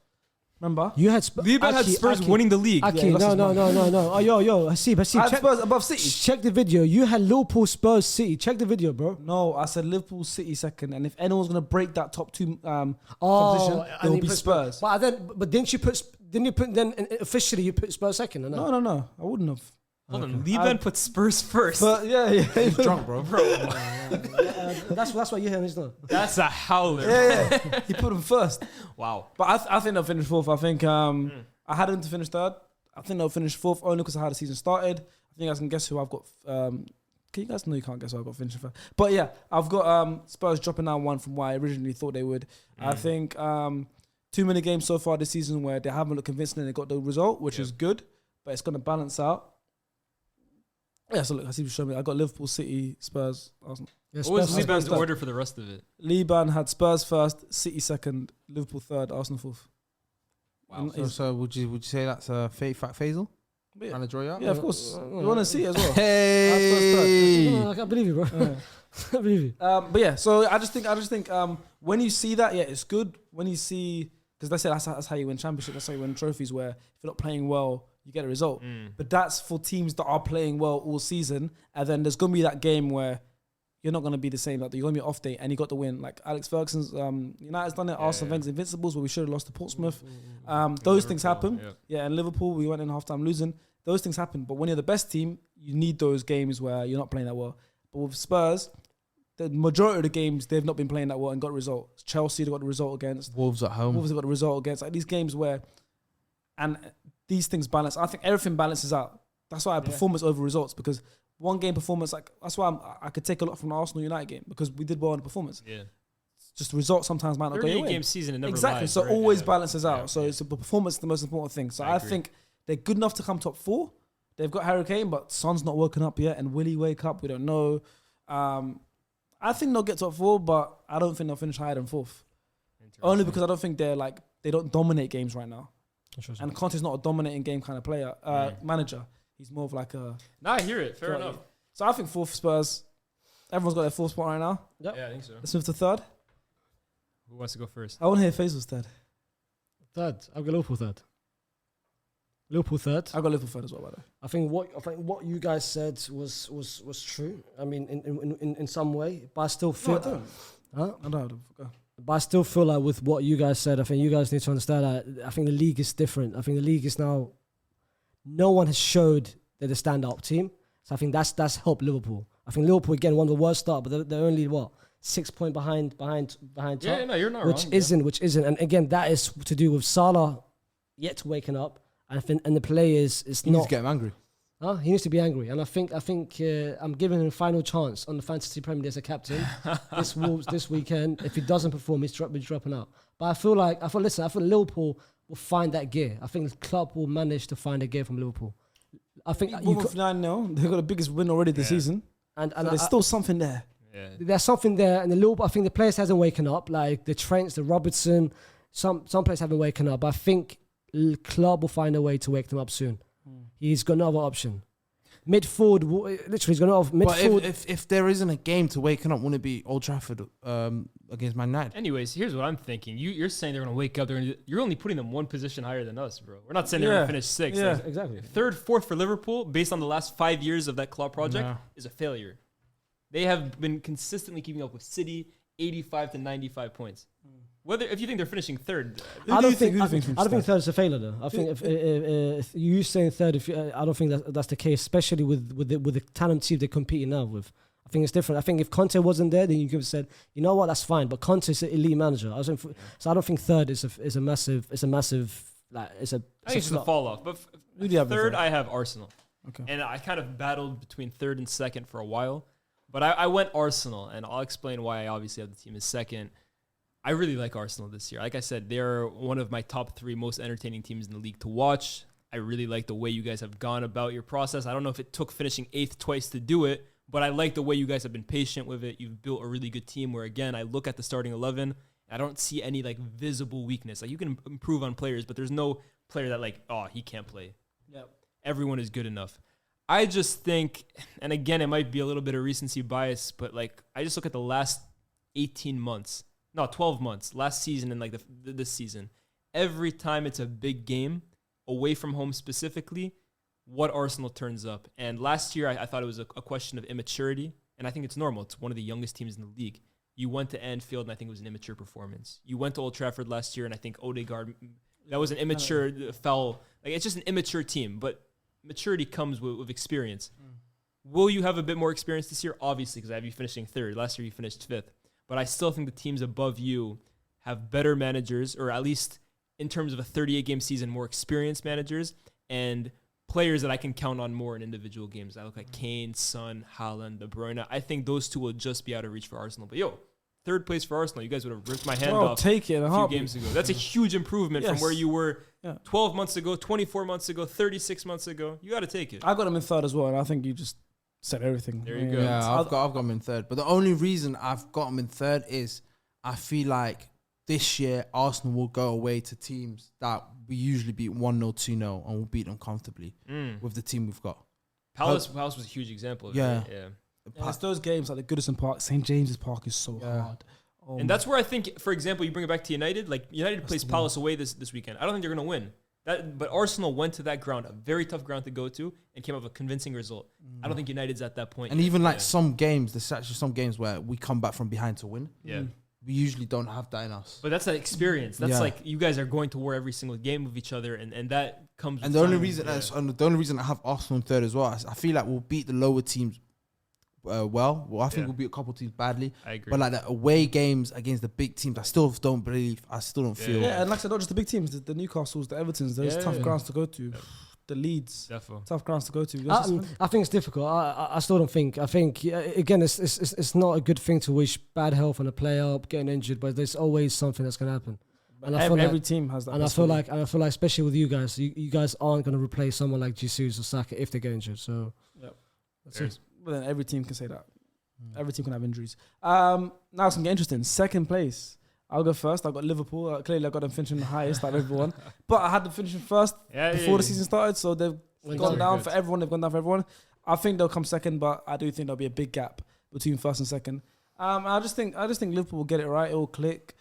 Remember? You had Liban had Spurs winning the league. No. Oh, yo, Hasib, I had Spurs above City. Check the video. You had Liverpool, Spurs, City. Check the video, bro. No, I said Liverpool, City 2nd, and if anyone's gonna break that top 2 competition, it will be Spurs. But didn't you put? Then officially you put Spurs 2nd? Or no? No, I wouldn't have. Hold on, Liban put Spurs 1st. But yeah, He's drunk, bro. That's why you're here, isn't it? That's a howler. Yeah. He put them 1st. Wow. But I think they'll finish 4th. I think I had them to finish 3rd. I think they'll finish 4th only because of how the season started. I think you guys can guess who I've got. Can you guys know you can't guess who I've got finishing 1st? But yeah, I've got Spurs dropping down 1 from what I originally thought they would. I think too many games so far this season where they haven't looked convincing and they got the result, which is good, but it's going to balance out. Yeah, so look, I see you showing me. I got Liverpool, City, Spurs, Arsenal. Yeah, What was Spurs Liban's 3rd. order for the rest of it? Liban had Spurs 1st, City 2nd, Liverpool 3rd, Arsenal 4th. Wow. So would you say that's a fake Faisal? Yeah. Trying to draw you out? Yeah, of course. You want to see it as well. Hey. No, I can't believe you, bro. I believe you. But yeah, so I just think when you see that, yeah, it's good. When you see, because they say that's how you win championships, that's how you win trophies. Where if you're not playing well, you get a result. But that's for teams that are playing well all season, and then there's gonna be that game where you're not going to be the same. Like you're going to be off day, and you got the win. Like Alex Ferguson's United's done it. Arsenal Wenger's Invincibles, where we should have lost to Portsmouth. Those things happen. Yeah, and Liverpool, we went in halftime losing. Those things happen. But when you're the best team, you need those games where you're not playing that well. But with Spurs, the majority of the games they've not been playing that well and got results. Chelsea, they got the result against. Wolves at home. Wolves have got the result against. Like these games where, and these things balance. I think everything balances out. That's why I have performance over results, because one game performance, like that's why I could take a lot from the Arsenal United game, because we did well in the performance. Yeah. Just the results sometimes might not go your way. 38-game season, it never Exactly. lies, So right? always Yeah. balances out. Yeah. So it's the performance is the most important thing. So I agree. think they're good enough to come top 4. They've got Harry Kane, but Son's not woken up yet. And will he wake up? We don't know. I think they'll get top 4, but I don't think they'll finish higher than 4th. Only because I don't think they don't dominate games right now. And Conte's not a dominating game kind of player, manager. He's more of like a. Nah, I hear it. Fair Yeah. enough. So I think 4th Spurs. Everyone's got their 4th spot right now. Yeah, I think so. Let's move to 3rd. Who wants to go first? I want to hear Faisal's 3rd. Third. I've got Liverpool third. Liverpool third. I got Liverpool 3rd as well, by the way. I think what you guys said was true. I mean, in some way, but I still feel. No, I don't. Huh? I don't. Go. But I still feel like with what you guys said, I think you guys need to understand that I think the league is different. I think the league is now, no one has showed they're the standout team. So I think that's helped Liverpool. I think Liverpool, again, one of the worst start, but they're only, 6 points behind top. Yeah, no, you're not which wrong. Which isn't. And again, that is to do with Salah yet to waking up. And the players is You need not. to get him angry. He needs to be angry, and I think I'm giving him a final chance on the Fantasy Premier League as a captain this weekend. If he doesn't perform, he's dropping out. But I feel Liverpool will find that gear. I think the club will manage to find a gear from Liverpool. I think you Bournemouth 9-0. They've got the biggest win already this season. and So there's still something there. Yeah. there's something there, and the Liverpool. I think the players hasn't waken up, like the Trents, the Robertson. Some players haven't waken up. But I think the club will find a way to wake them up soon. He's got another option. Mid-forward, literally, he's got another mid-forward. But if there isn't a game to waken up, wouldn't it be Old Trafford against Man United? Anyways, here's what I'm thinking. You're saying they're going to wake up. You're only putting them one position higher than us, bro. We're not saying they're going to finish 6th. Yeah. Like, Exactly. 3rd, 4th for Liverpool, based on the last 5 years of that club project, is a failure. They have been consistently keeping up with City, 85 to 95 points. If you think they're finishing 3rd, I don't think finished third is a failure though. I think if you saying third, I don't think that's the case, especially with the talent team they're competing now with. I think it's different. I think if Conte wasn't there, then you could have said, you know what, that's fine. But Conte is an elite manager. So I don't think third is a massive. I think it's a fall off. But Who do you have in 3rd, third? I have Arsenal. Okay. And I kind of battled between 3rd and 2nd for a while. But I went Arsenal, and I'll explain why I obviously have the team as 2nd. I really like Arsenal this year. Like I said, they're one of my top 3 most entertaining teams in the league to watch. I really like the way you guys have gone about your process. I don't know if it took finishing 8th twice to do it, but I like the way you guys have been patient with it. You've built a really good team where, again, I look at the starting 11, I don't see any visible weakness. Like, you can improve on players, but there's no player that he can't play. Yep. Everyone is good enough. I just think, and again, it might be a little bit of recency bias, but I just look at the last 12 months, last season and this season. Every time it's a big game, away from home specifically, what Arsenal turns up. And last year, I thought it was a question of immaturity, and I think it's normal. It's one of the youngest teams in the league. You went to Anfield, and I think it was an immature performance. You went to Old Trafford last year, and I think Odegaard, that was an immature foul. It's just an immature team, but maturity comes with experience. Will you have a bit more experience this year? Obviously, because I have you finishing 3rd. Last year, you finished 5th. But I still think the teams above you have better managers, or at least in terms of a 38-game season, more experienced managers and players that I can count on more in individual games. I look like Kane, Son, Haaland, De Bruyne. I think those two will just be out of reach for Arsenal. But 3rd place for Arsenal. You guys would have ripped my hand off take it a few games ago. That's a huge improvement from Yes. where you were Yeah. 12 months ago, 24 months ago, 36 months ago. You got to take it. I got them in 3rd as well, and I think you just said everything. There you go. Yeah, I've got them in 3rd. But the only reason I've got them in 3rd is I feel like this year Arsenal will go away to teams that we usually beat 1-0, 2-0, and we'll beat them comfortably with the team we've got. Palace was a huge example of Yeah. it. Yeah. Yeah, it's those games like the Goodison Park, St. James's Park is so hard. And that's where I think, for example, you bring it back to United. United plays Palace away this weekend. I don't think they're going to win. But Arsenal went to that ground, a very tough ground to go to, and came up with a convincing result. I don't think United's at that point. And yet. even like some games, there's actually some games where we come back from behind to win. Yeah. We usually don't have that in us. But that's that experience. That's Yeah. like you guys are going to war every single game with each other, and that comes. And with the only time. reason Yeah. the only reason I have Arsenal in third as well, I feel like we'll beat the lower teams well. I think Yeah. we'll beat a couple teams badly. I agree. But like the away games against the big teams, I still don't feel. Yeah, and like I said, not just the big teams, the Newcastles, the Evertons, those Yeah, tough yeah. grounds to go to. The Leeds, Defo. tough grounds to go to. I think it's difficult. I still don't think. I think again, it's not a good thing to wish bad health on a player getting injured, but there's always something that's gonna happen. And I feel every like, team has that. and I feel like, especially with you guys, you guys aren't gonna replace someone like Jesus or Saka if they get injured. So that's it. But then every team can say that. Every team can have injuries. Now it's gonna get interesting. Second place. I'll go first. I got Liverpool. Clearly, I got them finishing the highest out of everyone. But I had them finishing first before the season started, so they've gone down for everyone. They've gone down for everyone. I think they'll come second, but I do think there'll be a big gap between first and second. I just think Liverpool will get it right. It will click.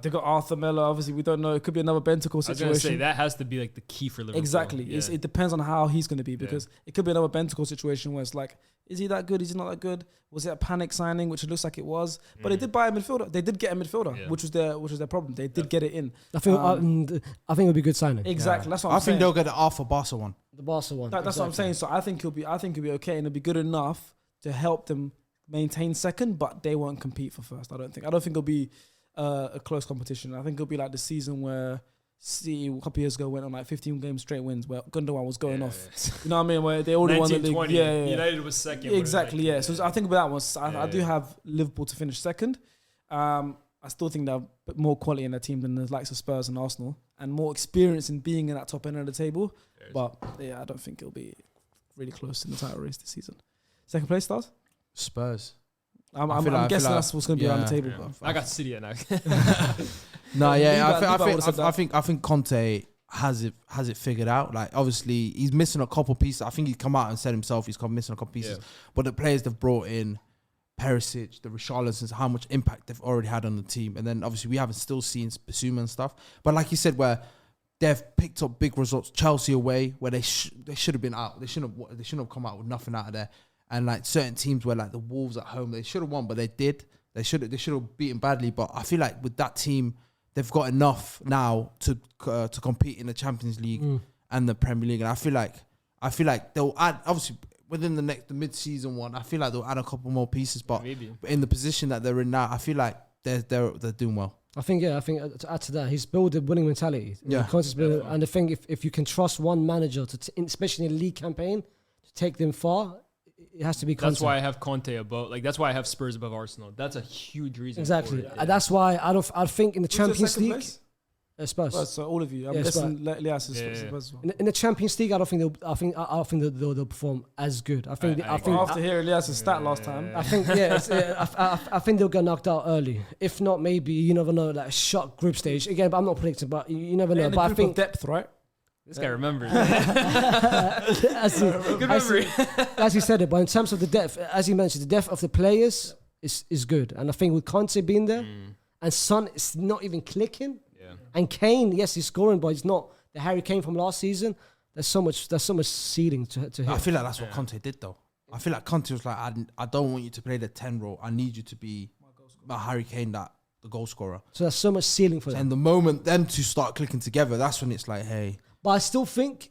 They got Arthur Miller. Obviously, we don't know. It could be another Bentacle I was situation. gonna say that has to be like the key for Liverpool. Exactly. Yeah. It depends on how he's going to be because it could be another Bentacle situation where it's like, is he that good? Is he not that good? Was it a panic signing, which it looks like it was? But they did buy a midfielder. They did get a midfielder, which was their problem. They did get it in. I think it'll be a good signing. Exactly. That's what I'm I saying. think they'll get the Arthur Barca one. The Barca one. That's what I'm saying. So I think he'll be okay, and it'll be good enough to help them maintain second, but they won't compete for first. I don't think it'll be a close competition. I think it'll be like the season where City a couple years ago went on like 15 games straight wins where Gundogan was going off. You know what I mean? Where they already won the league. 1920, Yeah. United was second. Exactly. Yeah. So I think about that one. I do Yeah. have Liverpool to finish second. I still think they have a bit more quality in their team than the likes of Spurs and Arsenal, and more experience in being in that top end of the table. But yeah, I don't think it'll be really close in the title race this season. Second place, Stars? Spurs. I'm feel like- guessing I feel that's what's going to be around the table. Yeah. But I got City at now. No, yeah, Liga would've said I think Conte has it figured out. Like obviously he's missing a couple pieces. I think he's come out and said himself he's missing a couple pieces. Yeah. But the players they've brought in, Perisic, the Richarlisons, how much impact they've already had on the team. And then obviously we haven't still seen Basuma and stuff. But like you said, where they've picked up big results, Chelsea away, where they should have been out. They shouldn't have come out with nothing out of there. And like certain teams where like the Wolves at home, they should have won, but they did. They should have beaten badly. But I feel like with that team, they've got enough now to compete in the Champions League and the Premier League. And I feel like they'll add, obviously within the mid-season one, I feel like they'll add a couple more pieces. But Maybe. in the position that they're in now, I feel like they're doing well. I think to add to that, he's built a winning mentality. Yeah. And I think if you can trust one manager especially in a league campaign, to take them far, it has to be Conte. That's why I have Conte above. Like that's why I have Spurs above Arsenal. That's a huge reason. Exactly. For it. And that's why I think in the Who's your Champions second League, place? Spurs. Spurs, so all of you. I'm Yeah, guessing Lias is Yeah, yeah. Spurs as well. In the Champions League, I don't think they'll perform as good. I think After hearing Lias' stat last time, I think I think they'll get knocked out early. If not, maybe you never know. Like a shot group stage again, but I'm not predicting. But you never know. in the But I group think of depth, right? This guy remembers. good memory. as he said it. But in terms of the depth, as he mentioned, the depth of the players is good. And I think with Conte being there, and Son is not even clicking, and Kane, yes, he's scoring, but he's not the Harry Kane from last season. There's so much ceiling to hit. I feel like that's what Conte did though. I feel like Conte was like, I don't want you to play the 10 role. I need you to be my Harry Kane, the goal scorer. So there's so much ceiling for them. And the moment them two start clicking together, that's when it's like, hey. But I still think,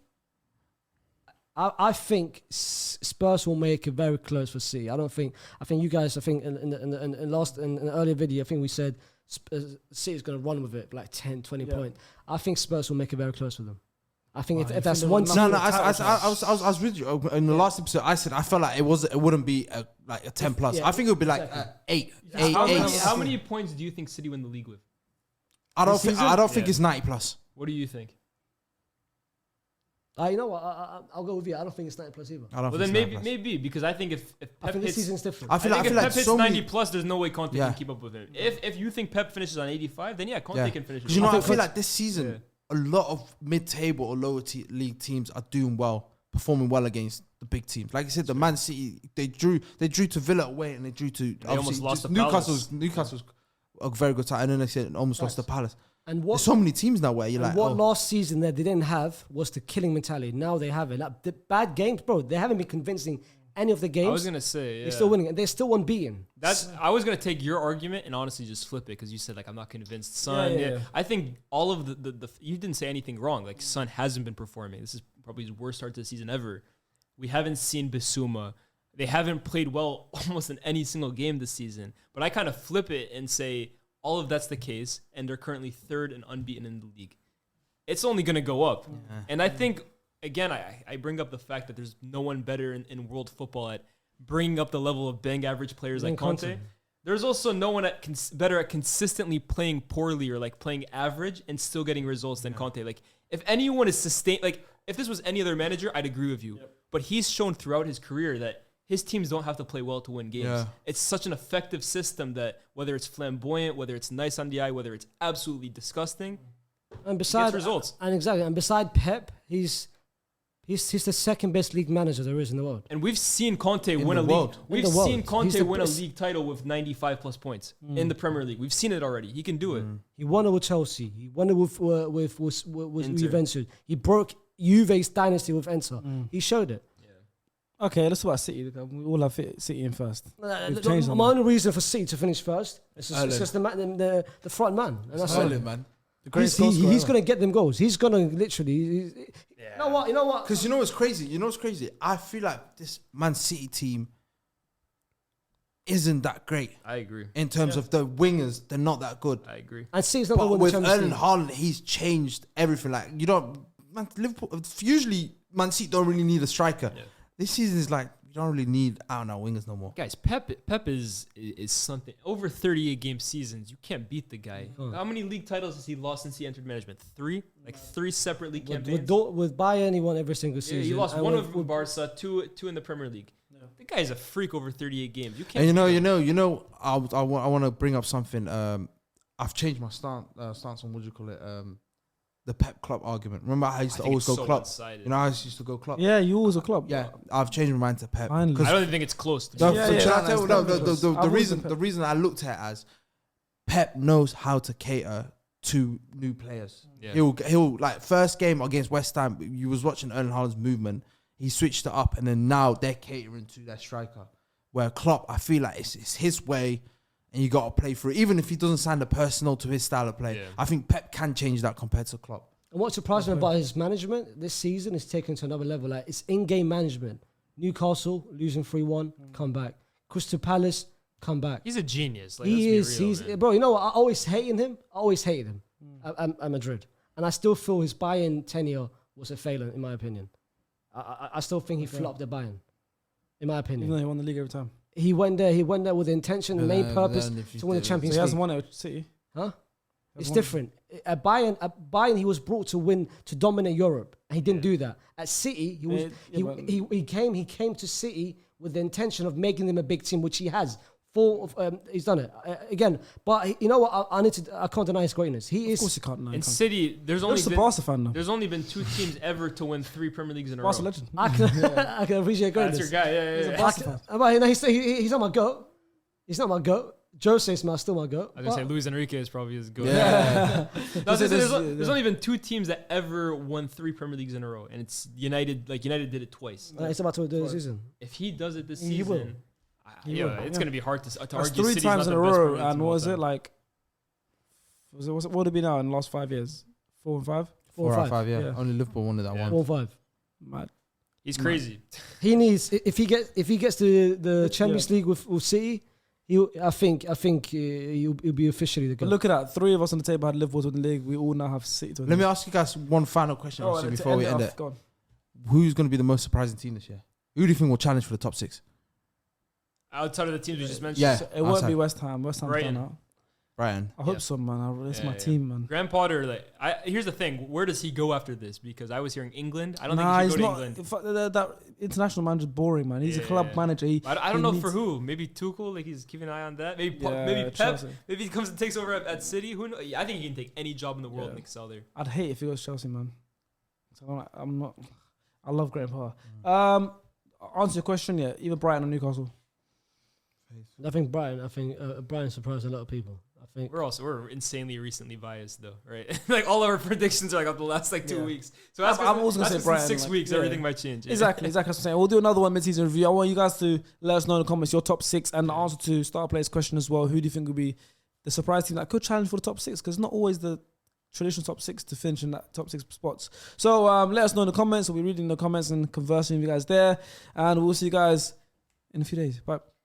I think Spurs will make it very close for City. I think you guys, in the earlier video, I think we said City's going to run with it like 10, 20 points. I think Spurs will make it very close with them. I think if that's one team. No, I was with you in the last episode. I said I felt like it wouldn't be like a 10 plus. Yeah, I think it would be like eight. How many points do you think City win the league with? I don't think it's 90 plus. What do you think? You know what? I'll go with you. I don't think it's 90 plus either. Well, then maybe because I think if Pep I think this hits, season's different. I feel like if Pep hits so 90 many. plus, there's no way Conte Yeah. can keep up with him. If you think Pep finishes on 85, then Conte Yeah. can finish. Because you know, I feel Conte- like this season, a lot of mid-table or lower league teams are doing well, performing well against the big teams. Like you said, the Man City, they drew to Villa away and they drew to almost obviously lost to Newcastle's a very good side, and then they said almost lost to Palace. And There's what so many teams now where you're and like, what oh, last season that they didn't have was the killing mentality. Now they have it. Like the bad games, bro. They haven't been convincing any of the games. I was gonna say, yeah. They're still winning, and they're still unbeaten. I was gonna take your argument and honestly just flip it because you said like I'm not convinced. Son, Yeah. I think all of the you didn't say anything wrong. Like Son hasn't been performing. This is probably his worst start to the season ever. We haven't seen Bissouma. They haven't played well almost in any single game this season. But I kind of flip it and say all of that's the case, and they're currently third and unbeaten in the league. It's only gonna go up, and I think. Again, I bring up the fact that there's no one better in world football at bringing up the level of bang average players like Conte. There's also no one better at consistently playing poorly or like playing average and still getting results than Conte. Like if anyone is sustained, like if this was any other manager, I'd agree with you. But he's shown throughout his career that his teams don't have to play well to win games. Yeah. It's such an effective system that whether it's flamboyant, whether it's nice on the eye, whether it's absolutely disgusting, And beside results. And beside Pep, he's the second best league manager there is in the world. and we've seen Conte win a the league. world. We've In the world. seen He's Conte the win a best. league title with 95 plus points in the Premier League. We've seen it already. He can do it. He won it with Chelsea. He won it with Inter. Juventus. He broke Juve's dynasty with Inter. He showed it. Okay, let's talk about City. We all have City in first. We've changed My only reason for City to finish first is just the front man. And that's Haaland, it. man. The He's greatest goal scorer going ever. to get them goals. He's going to literally. You know what? Because you know what's crazy? I feel like this Man City team isn't that great I agree. in terms of the wingers. They're not that good. I agree. And City's not going But to win the with Champions Erling League. Haaland, he's changed everything. Like Liverpool. Usually, Man City don't really need a striker. Yeah. This season is like you don't really need wingers no more. Guys, Pep is something. Over 38 game seasons, you can't beat the guy. How many league titles has he lost since he entered management? 3? Like 3 separate league campaigns? With Bayern, he won every single season. Yeah, he lost And one with- with Barca, two in the Premier League. The guy's a freak over 38 games. You can't. And beat him. you know, I want to bring up something. I've changed my stance on what do you call it? The Pep Club argument. Remember how I used to think always it's go so club? one-sided. You know, I used to go club. Yeah, you always a club. Yeah, I've changed my mind to Pep. Finally. I don't even think it's close. To No, be Yeah, so yeah, should I no, tell you? it's No, definitely close. the I've always reason been the Pep. reason I looked at it as Pep knows how to cater to new players. Yeah. He'll like first game against West Ham. You was watching Erling Haaland's movement. He switched it up, and then now they're catering to their striker. Where Klopp, I feel like it's his way, and you got to play for it. Even if he doesn't sound personal to his style of play, Yeah. I think Pep can change that compared to Klopp. And what surprised me about his management this season is taken to another level. Like it's in-game management. Newcastle losing 3-1, come back. Crystal Palace, come back. He's a genius. Like, He let's is. be real, He's man. bro. You know what? I always hated him. At Madrid, and I still feel his Bayern tenure was a failure in my opinion. I still think he flopped at Bayern, in my opinion. Even though he won the league every time. He went there with the intention, the main purpose then if you to win the did- So Champions he League. hasn't won it with City. Huh? It's won. different. At Bayern, he was brought to win to dominate Europe, and he didn't do that. At City, he was Yeah, but- he came to City with the intention of making them a big team, which he has. He's done it again. But you know what? I can't deny his greatness. He Of is. course he can't. No, In City, there's You're only just a been, Barca fan though. there's only been 2 teams ever to win 3 Premier Leagues in a Barca row. legend. I can appreciate That's greatness. your guy. Yeah, yeah, yeah. Barca fan. But you know, he's not my goat. He's not my goat. Jose's still my goat. I was gonna say Luis Enrique is probably as good. Yeah. No, There's- there's only been 2 teams that ever won 3 Premier Leagues in a row, and it's United. Like United did it twice. He's about to do this season. If he does it this He will. season, He yeah, will, it's yeah. gonna be hard to That's argue. 3 City's times not in a the best row. Premier League team And of what all was it time. like? What would it be now in the last 5 years? 4 and 5. 4 4 or out 5. of 5, yeah. Yeah. Only Liverpool wanted that Yeah. one. 4 or 5. Mad. He's crazy. He needs if he gets to the Champions League with City, I think he'll be officially the guy. But look at that. 3 of us on the table had Liverpool to win the league. We all now have City to win. Let me ask you guys one final question Oh, obviously, to before we end off, it. go on. Who's going to be the most surprising team this year? Who do you think will challenge for the top 6? Outside of the teams we just mentioned, Yeah. So it won't outside. be West Ham. West Ham's Brighton. done out. Brighton. I hope Yeah. so, man. It's Yeah, my yeah. team, man. Graham Potter. Like, here's the thing: where does he go after this? Because I was hearing England. I don't Nah, think he's he should go not. to England. in fact, that international manager's boring, man. He's a club Yeah. manager. I don't he know needs- for who. Maybe Tuchel. Like he's keeping an eye on that. Maybe Yeah, maybe Pep. Chelsea. Maybe he comes and takes over at City. Who knows? I think he can take any job in the world Yeah. and excel there. I'd hate if he goes Chelsea, man. So I'm not. I love Graham Potter. Answer your question, yeah. Either Brighton or Newcastle. I think Brighton surprised a lot of people. I think We're insanely recently biased though, right? Like all of our predictions are like of the last like 2 weeks. So I'm also gonna say Brighton. In 6 like, weeks, yeah. everything might change. Exactly. That's what I'm saying. We'll do another one mid-season review. I want you guys to let us know in the comments your top 6 and the answer to Star Player's question as well. Who do you think will be the surprise team that could challenge for the top 6? Because not always the traditional top 6 to finish in that top 6 spots. So let us know in the comments. We'll be reading the comments and conversing with you guys there. And we'll see you guys in a few days. Bye.